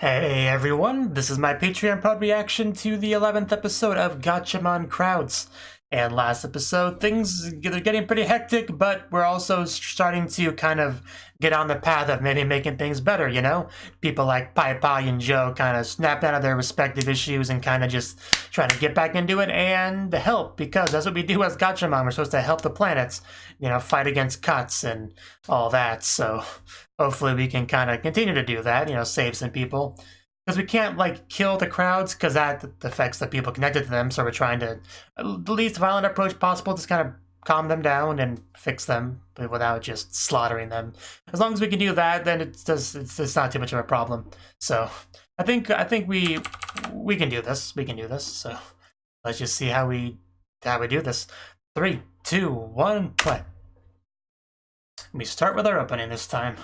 Hey everyone, this is my Patreon pod reaction to the 11th episode of Gatchaman Crowds. And last episode, things are getting pretty hectic, but we're also starting to kind of get on the path of maybe making things better, you know? People like Pai Pai and Joe kind of snapped out of their respective issues and kind of just trying to get back into it and help, because that's what we do as Gatchaman. We're supposed to help the planets, you know, fight against cuts and all that, so hopefully we can kind of continue to do that, you know, save some people. Because we can't, like, kill the crowds, because that affects the people connected to them, so we're trying to, the least violent approach possible, just kind of calm them down and fix them, but without just slaughtering them. As long as we can do that, then it's not too much of a problem. So, I think we can do this. We can do this, so let's just see how we do this. 3, 2, 1, play. We start with our opening this time.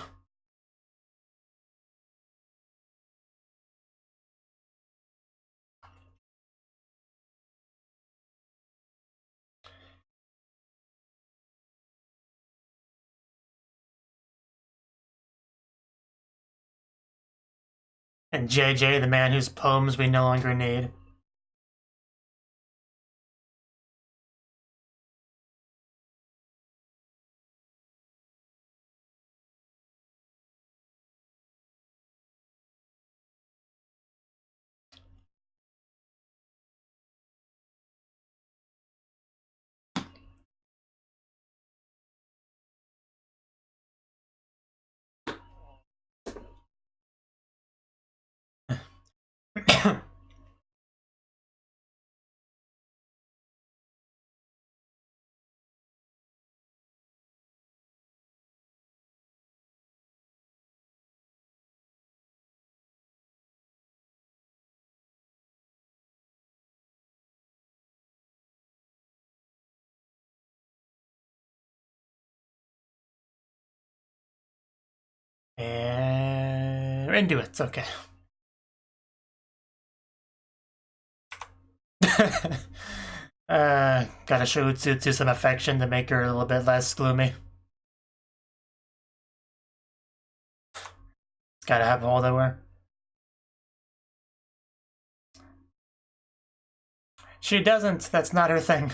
And JJ, the man whose poems we no longer need. And we're into it, okay. Gotta show Utsu some affection to make her a little bit less gloomy. Gotta have a hold of her. She doesn't, that's not her thing.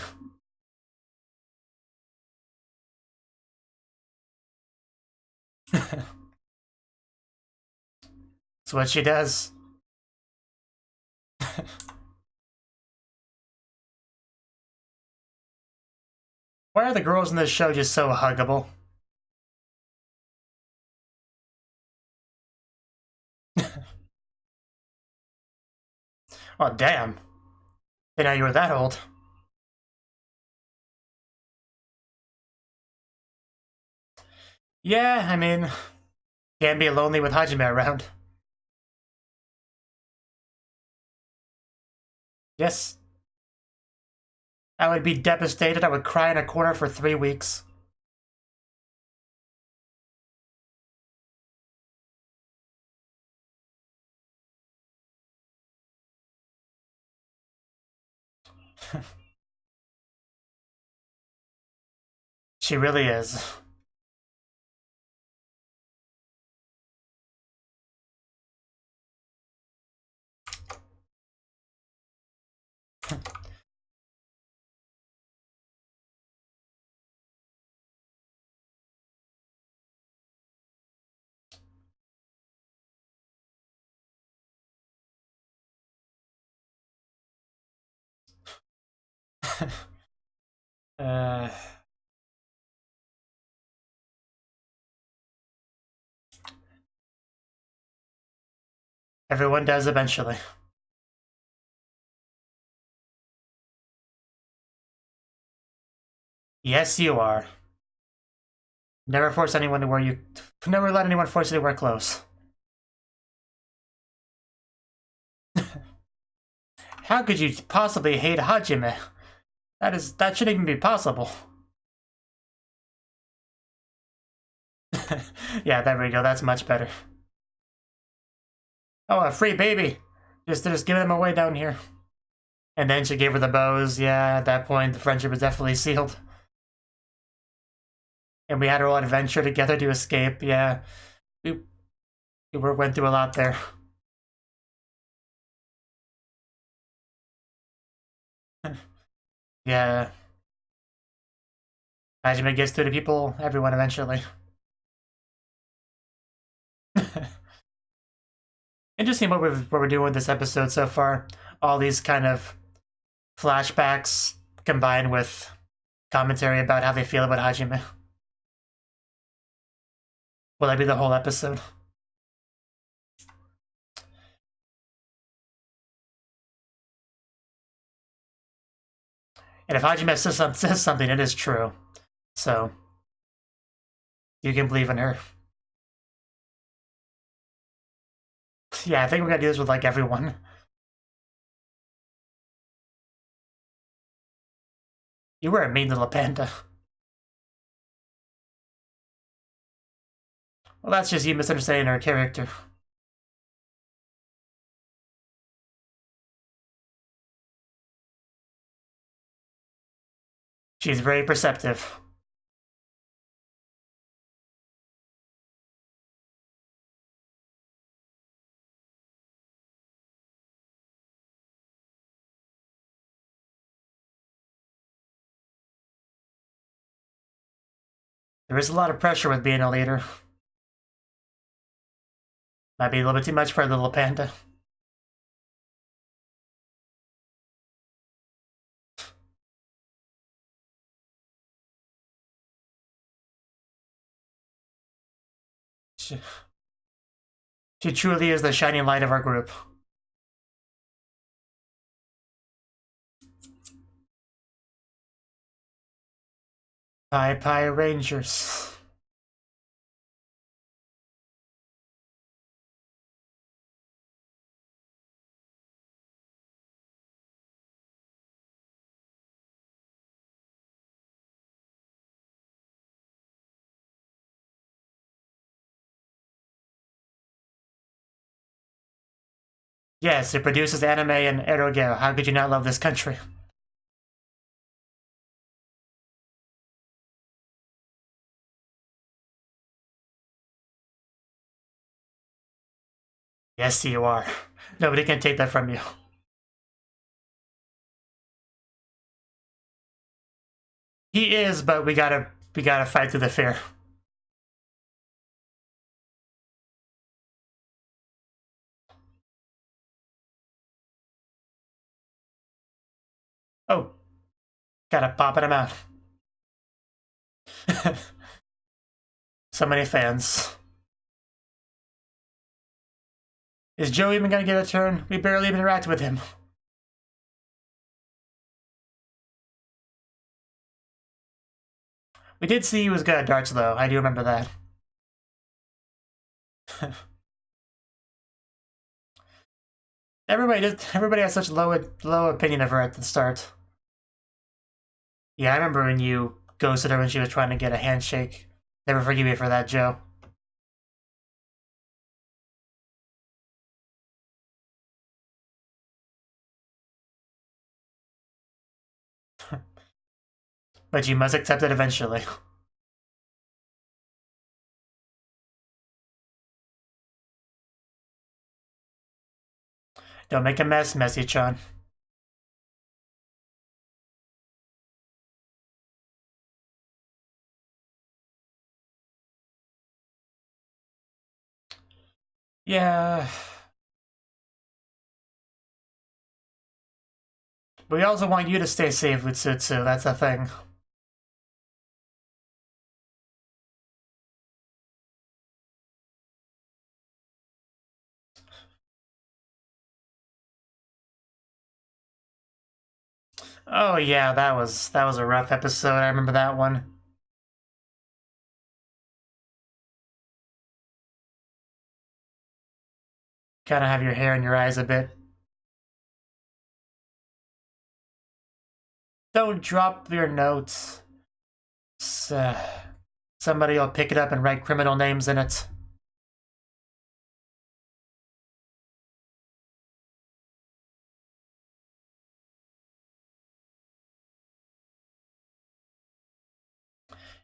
That's what she does. Why are the girls in this show just so huggable? Oh, damn. Didn't know you were that old. Yeah, I mean, can't be lonely with Hajime around. Yes. I would be devastated. I would cry in a corner for 3 weeks. She really is. uh... Everyone does eventually. Yes, you are. Never force anyone to wear you. Never let anyone force you to wear clothes. How could you possibly hate Hajime? That shouldn't even be possible. Yeah, there we go. That's much better. Oh, a free baby. Just giving them away down here. And then she gave her the bows. Yeah, at that point, the friendship was definitely sealed. And we had our own adventure together to escape. Yeah, we went through a lot there. Yeah. Hajime gets to the people, everyone eventually. Interesting what we're doing with this episode so far. All these kind of flashbacks combined with commentary about how they feel about Hajime. Will that be the whole episode? And if Hajime says something, it is true. So, you can believe in her. Yeah, I think we're gonna do this with, like, everyone. You were a mean little panda. Well, that's just you misunderstanding her character. She's very perceptive. There is a lot of pressure with being a leader. Might be a little bit too much for a little panda. She truly is the shining light of our group. Pie Rangers. Yes, it produces anime and eroge. How could you not love this country? Yes, you are. Nobody can take that from you. He is, but we gotta fight through the fear. Oh, gotta pop it him out. So many fans. Is Joe even gonna get a turn? We barely even interact with him. We did see he was good at darts, though. I do remember that. Everybody has such low opinion of her at the start. Yeah, I remember when you ghosted her when she was trying to get a handshake. Never forgive you for that, Joe. But you must accept it eventually. Don't make a mess, Messy-chan. Yeah. But we also want you to stay safe with Sutsu, that's the thing. Oh yeah, that was a rough episode, I remember that one. Kinda have your hair in your eyes a bit. Don't drop your notes. Somebody will pick it up and write criminal names in it.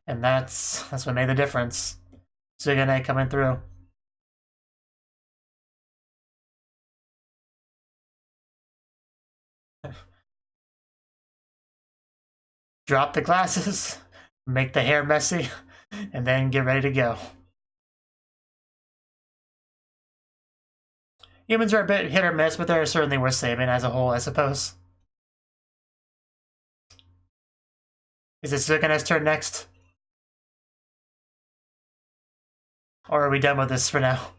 And that's what made the difference. Sugane coming through. drop the glasses, make the hair messy, and then get ready to go. Humans are a bit hit or miss, but they're certainly worth saving as a whole, I suppose. Is it Sugane's turn next? Or are we done with this for now?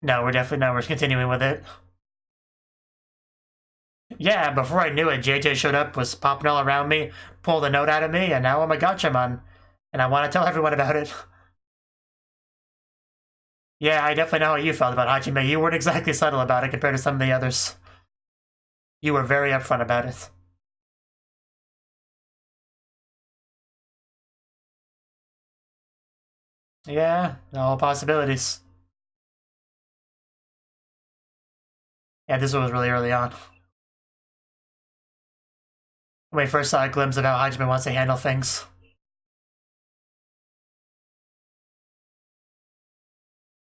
No, we're definitely not. We're continuing with it. Yeah, before I knew it, JJ showed up, was popping all around me, pulled a note out of me, and now I'm a Gatchaman. And I want to tell everyone about it. Yeah, I definitely know how you felt about Hajime. You weren't exactly subtle about it compared to some of the others. You were very upfront about it. Yeah, all possibilities. Yeah, this one was really early on. When we first saw a glimpse of how Hajime wants to handle things.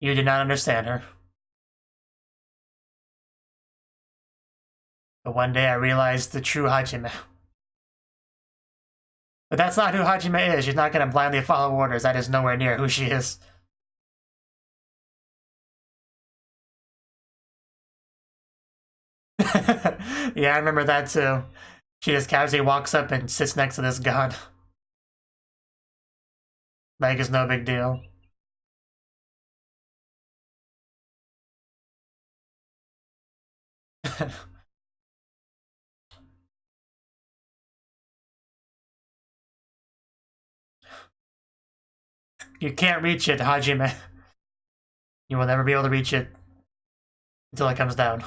You did not understand her. But one day I realized the true Hajime. But that's not who Hajime is. She's not going to blindly follow orders. That is nowhere near who she is. Yeah, I remember that too. She just casually walks up and sits next to this god. Like it's no big deal. You can't reach it, Hajime. You will never be able to reach it until it comes down.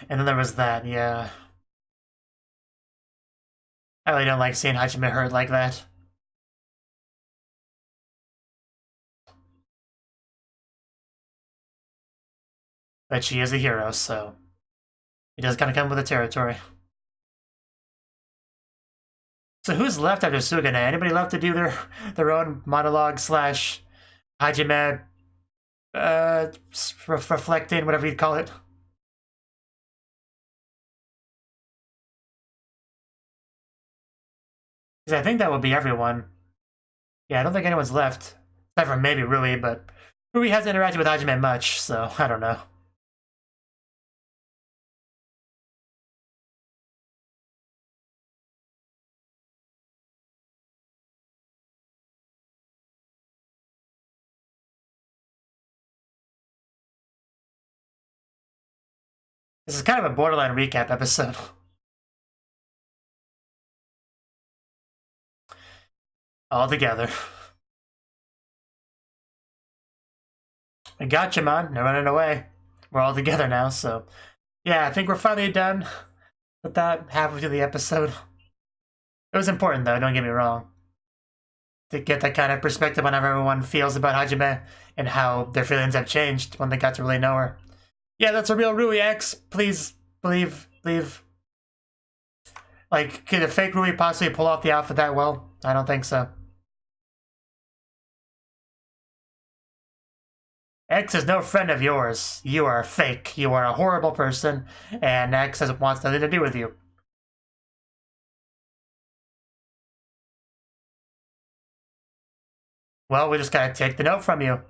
And then there was that, yeah. I really don't like seeing Hajime hurt like that. But she is a hero, so it does kind of come with the territory. So who's left after Sugane? Anybody left to do their own monologue slash Hajime reflecting, whatever you'd call it? Because I think that will be everyone. Yeah, I don't think anyone's left. Except for maybe Rui, but Rui hasn't interacted with Hajime much, so I don't know. This is kind of a borderline recap episode. All together. And Gatchaman, they're running away. We're all together now, so yeah, I think we're finally done with that halfway through the episode. It was important though, don't get me wrong, to get that kind of perspective on how everyone feels about Hajime and how their feelings have changed when they got to really know her. Yeah, that's a real Rui X. Please believe. Like, could a fake Rui possibly pull off the outfit that well? I don't think so. X is no friend of yours. You are fake. You are a horrible person, and X wants nothing to do with you. Well, we just gotta take the note from you.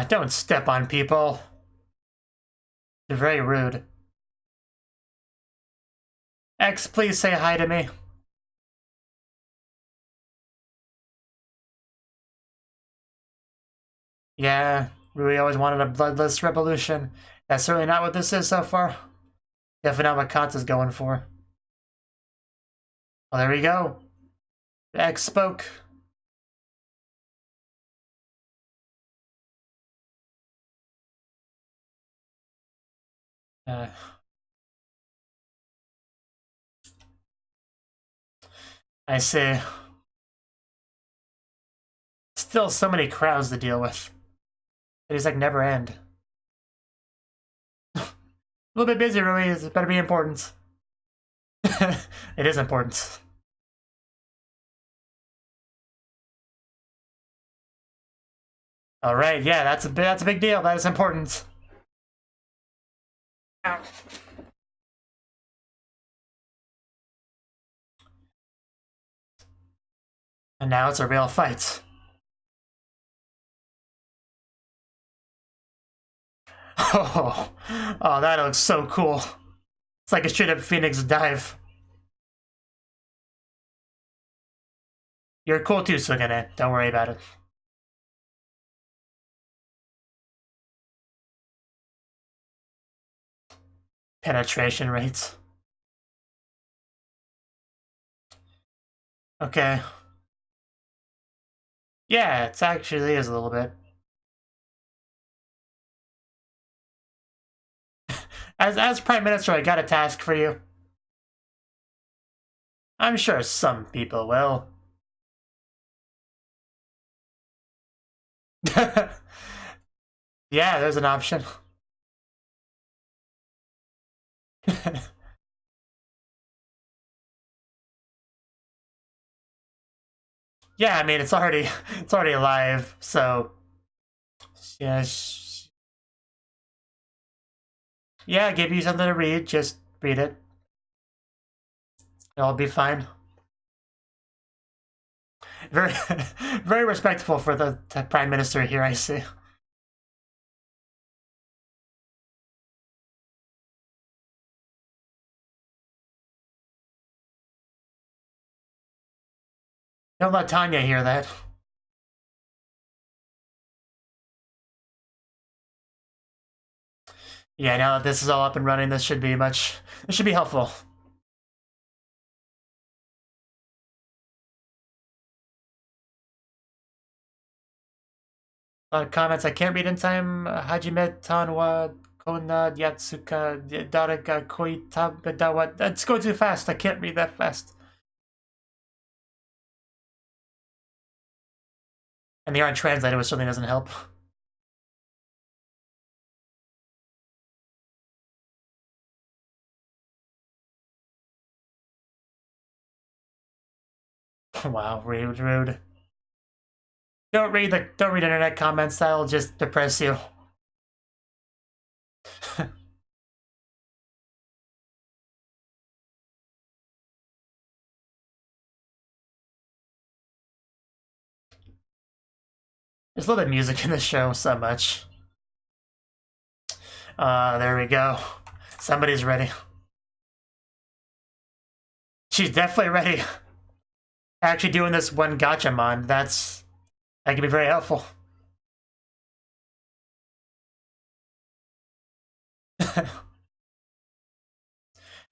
Don't step on people. You're very rude. X, please say hi to me. Yeah, Rui always wanted a bloodless revolution. That's certainly not what this is so far. Definitely not what Kant is going for. Well, there we go. X spoke. I see. Still so many crowds to deal with. It is like never end. little bit busy, really. It better be important. It is important. All right, yeah, that's a big deal. That is important. Ow. And now it's a real fight. Oh, that looks so cool. It's like a straight up Phoenix dive. You're cool too, Sugane. Don't worry about it. Penetration rates. Okay. Yeah, it actually is a little bit. As Prime Minister, I got a task for you. I'm sure some people will. Yeah, there's an option. Yeah, I mean it's already live, so yeah. Yeah, give you something to read. Just read it. It'll be fine. Very, very respectful for the Prime Minister here, I see. Don't let Tanya hear that. Yeah, now that this is all up and running, this should be helpful. A lot of comments I can't read in time. Hajime Tanwa Kona Yatsuka Daraka Koita Bedawa. It's going too fast. I can't read that fast. And they aren't translated, which certainly doesn't help. Wow, rude. Don't read internet comments. That'll just depress you. There's a little bit of music in the show, so much. There we go. Somebody's ready. She's definitely ready. Actually doing this one Gatchaman, that can be very helpful.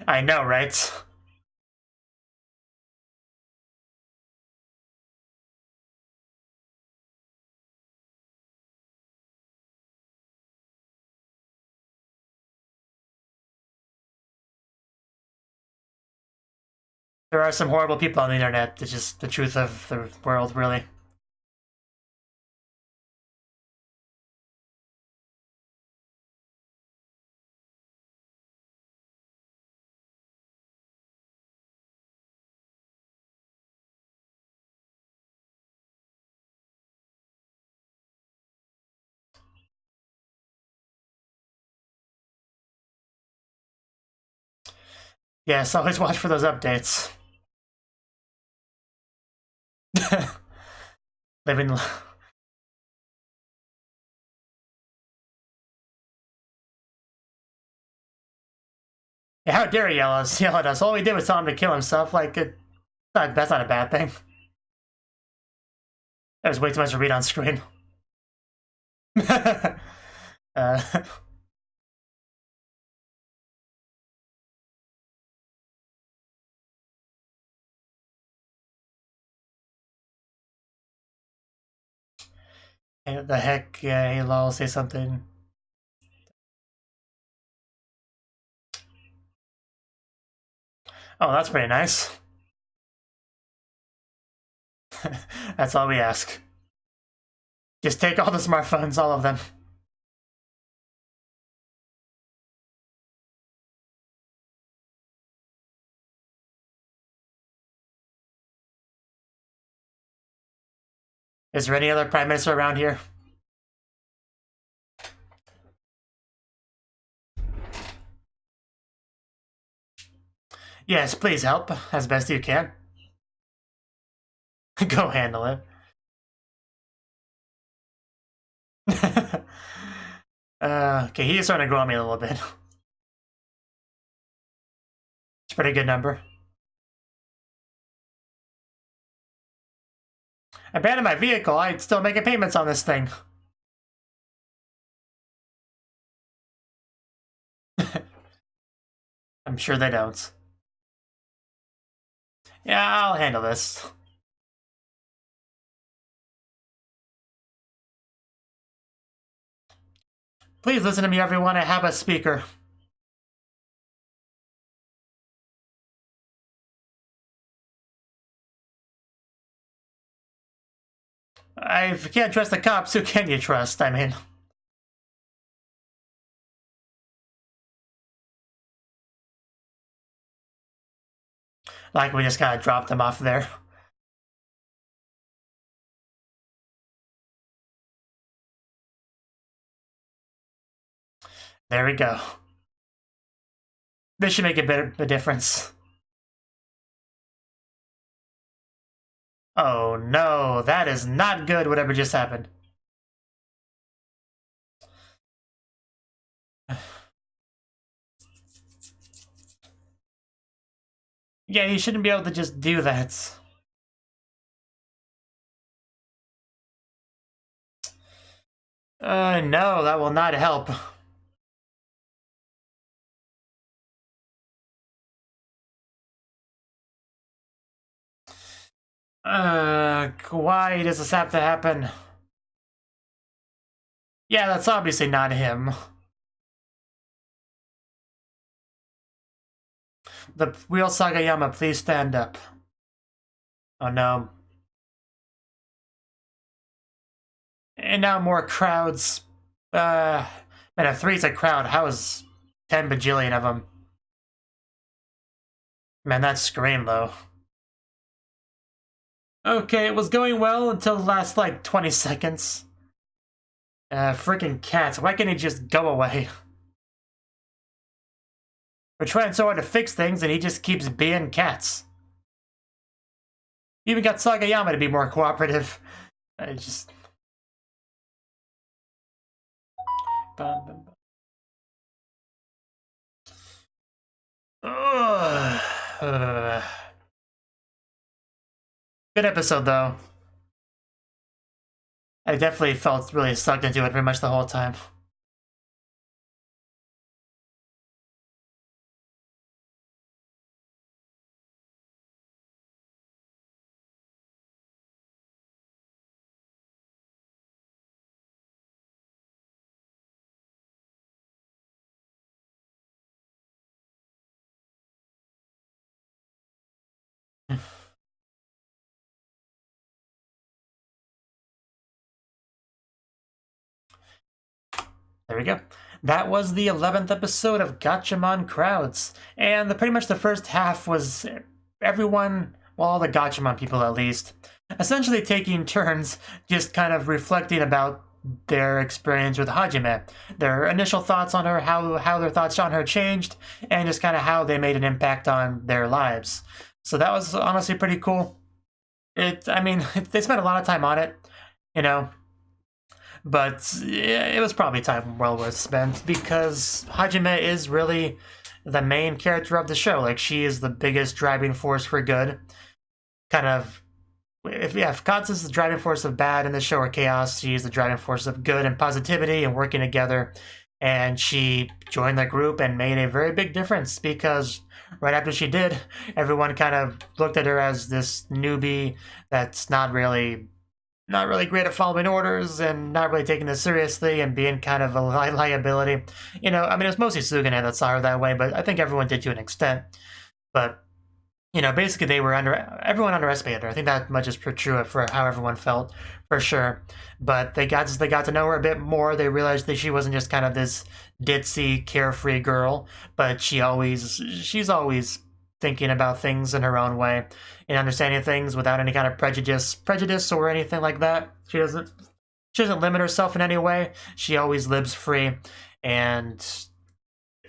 I know, right? There are some horrible people on the internet. It's just the truth of the world, really. Yes, always watch for those updates. Living. Yeah, how dare he yell at us? All we did was tell him to kill himself. Like, that's not a bad thing. That was way too much to read on screen. The heck, yeah, hey, lol, say something. Oh, that's pretty nice. That's all we ask. Just take all the smartphones, all of them. Is there any other Prime Minister around here? Yes, please help, as best you can. Go handle it. Okay, he's starting to grow on me a little bit. It's a pretty good number. I abandoned my vehicle. I'd still making payments on this thing. I'm sure they don't. Yeah, I'll handle this. Please listen to me, everyone. I have a speaker. If you can't trust the cops, who can you trust? I mean... Like we just kind of dropped him off there. There we go. This should make a bit of a difference. Oh no, that is not good, whatever just happened. Yeah, you shouldn't be able to just do that. No, that will not help. Why does this have to happen? Yeah, that's obviously not him. The real Sagayama, please stand up. Oh no. And now more crowds. Man, if 3's a crowd, how is 10 bajillion of them? Man, that scream though. Okay, it was going well until the last, like, 20 seconds. Freaking cats, why can't he just go away? We're trying so hard to fix things and he just keeps being cats. Even got Sagayama to be more cooperative. I just... Good episode, though. I definitely felt really sucked into it pretty much the whole time. There we go. That was the 11th episode of Gatchaman Crowds. And pretty much the first half was everyone, well, all the Gatchaman people at least, essentially taking turns just kind of reflecting about their experience with Hajime, their initial thoughts on her, how their thoughts on her changed, and just kind of how they made an impact on their lives. So that was honestly pretty cool. They spent a lot of time on it, you know, but yeah, it was probably time well worth spent because Hajime is really the main character of the show. Like, she is the biggest driving force for good. Kind of, if Katsu is the driving force of bad in the show or chaos, she's the driving force of good and positivity and working together. And she joined the group and made a very big difference because right after she did, everyone kind of looked at her as this newbie that's not really great at following orders and not really taking this seriously and being kind of a liability. You know, I mean, it was mostly Sugane that saw her that way, but I think everyone did to an extent. But, you know, basically everyone underestimated her. I think that much is true for how everyone felt, for sure. But they got to know her a bit more. They realized that she wasn't just kind of this ditzy, carefree girl, but she's always thinking about things in her own way and understanding things without any kind of prejudice or anything like that. She doesn't limit herself in any way. She always lives free, and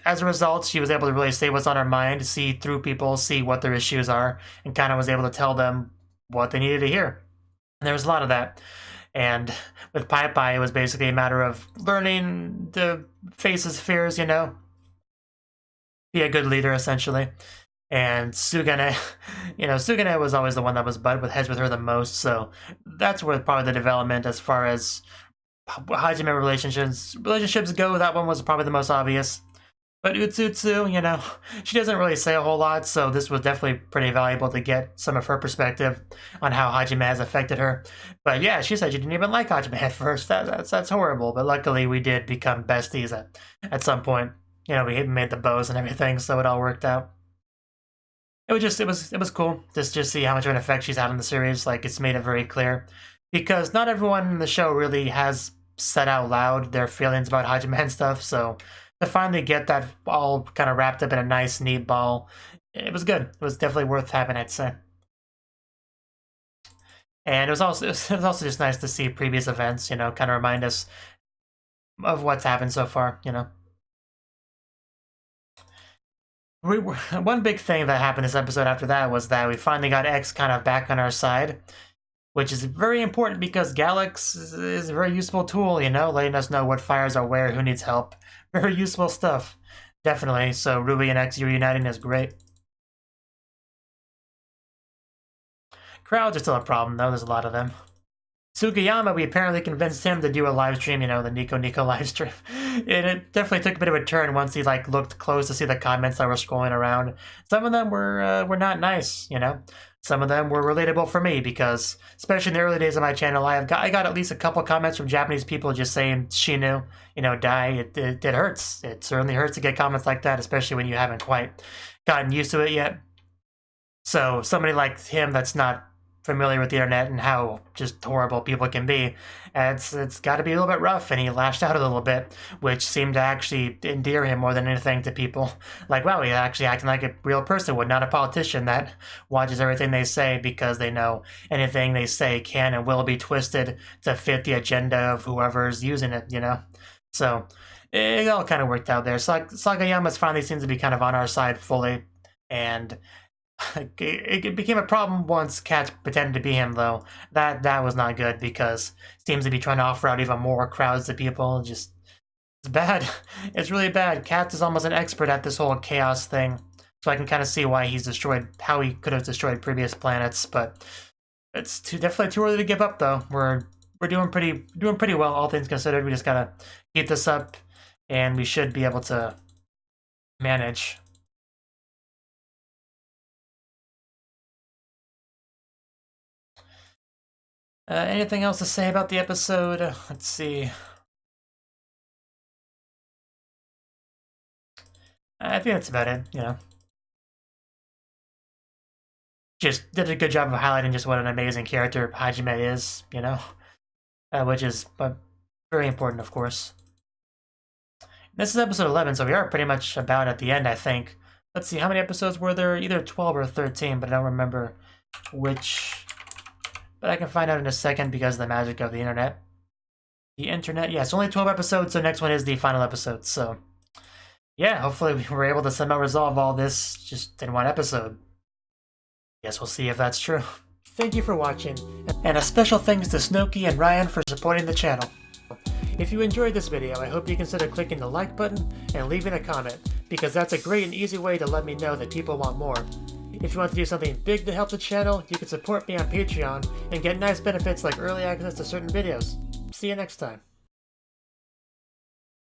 as a result, she was able to really say what's on her mind, see through people, see what their issues are, and kind of was able to tell them what they needed to hear. And there was a lot of that. And with Pai Pai, it was basically a matter of learning to face his fears, you know? Be a good leader, essentially. And Sugane, you know, Sugane was always the one that was butt with heads with her the most, so that's where probably the development as far as Hajime relationships go, that one was probably the most obvious. But Utsutsu, you know, she doesn't really say a whole lot, so this was definitely pretty valuable to get some of her perspective on how Hajime has affected her. But yeah, she said she didn't even like Hajime at first. That's horrible, but luckily we did become besties at some point. You know, we made the bows and everything, so it all worked out. It was cool just see how much of an effect she's had on the series. Like, it's made it very clear, because not everyone in the show really has said out loud their feelings about Hajime and stuff, so to finally get that all kind of wrapped up in a nice, neat ball, it was good. It was definitely worth having, I'd say. And it was also just nice to see previous events, you know, kind of remind us of what's happened so far, you know. One big thing that happened this episode after that was that we finally got X kind of back on our side, which is very important because Galax is a very useful tool, you know, letting us know what fires are where, who needs help. Very useful stuff, definitely. So Ruby and X reuniting is great. Crowds are still a problem, though. There's a lot of them. Sugiyama, we apparently convinced him to do a live stream, you know, the Nico live stream. And it definitely took a bit of a turn once he, like, looked close to see the comments that were scrolling around. Some of them were not nice, you know. Some of them were relatable for me because, especially in the early days of my channel, I got at least a couple comments from Japanese people just saying Shinu, you know, die. It hurts. It certainly hurts to get comments like that, especially when you haven't quite gotten used to it yet. So somebody like him that's not familiar with the internet and how just horrible people can be, it's got to be a little bit rough, and he lashed out a little bit, which seemed to actually endear him more than anything to people. Like, wow, he's actually acting like a real person would, not a politician that watches everything they say because they know anything they say can and will be twisted to fit the agenda of whoever's using it, you know? So it all kind of worked out there. Sagayama finally seems to be kind of on our side fully, and it became a problem once Cat pretended to be him, though. That was not good because it seems to be trying to offer out even more crowds to people. It's bad. It's really bad. Cat is almost an expert at this whole chaos thing, so I can kind of see why he's destroyed, how he could have destroyed previous planets. But it's definitely too early to give up, though. We're doing pretty well, all things considered. We just gotta keep this up, and we should be able to manage. Anything else to say about the episode? Let's see. I think that's about it, you know. Just did a good job of highlighting just what an amazing character Hajime is, you know. Which is very important, of course. This is episode 11, so we are pretty much about at the end, I think. Let's see, how many episodes were there? Either 12 or 13, but I don't remember which. But I can find out in a second because of the magic of the internet. The internet, yeah, it's only 12 episodes, so next one is the final episode. So, yeah, hopefully we were able to somehow resolve all this just in one episode. Guess we'll see if that's true. Thank you for watching, and a special thanks to Cnouki and Ryan for supporting the channel. If you enjoyed this video, I hope you consider clicking the like button and leaving a comment, because that's a great and easy way to let me know that people want more. If you want to do something big to help the channel, you can support me on Patreon and get nice benefits like early access to certain videos. See you next time.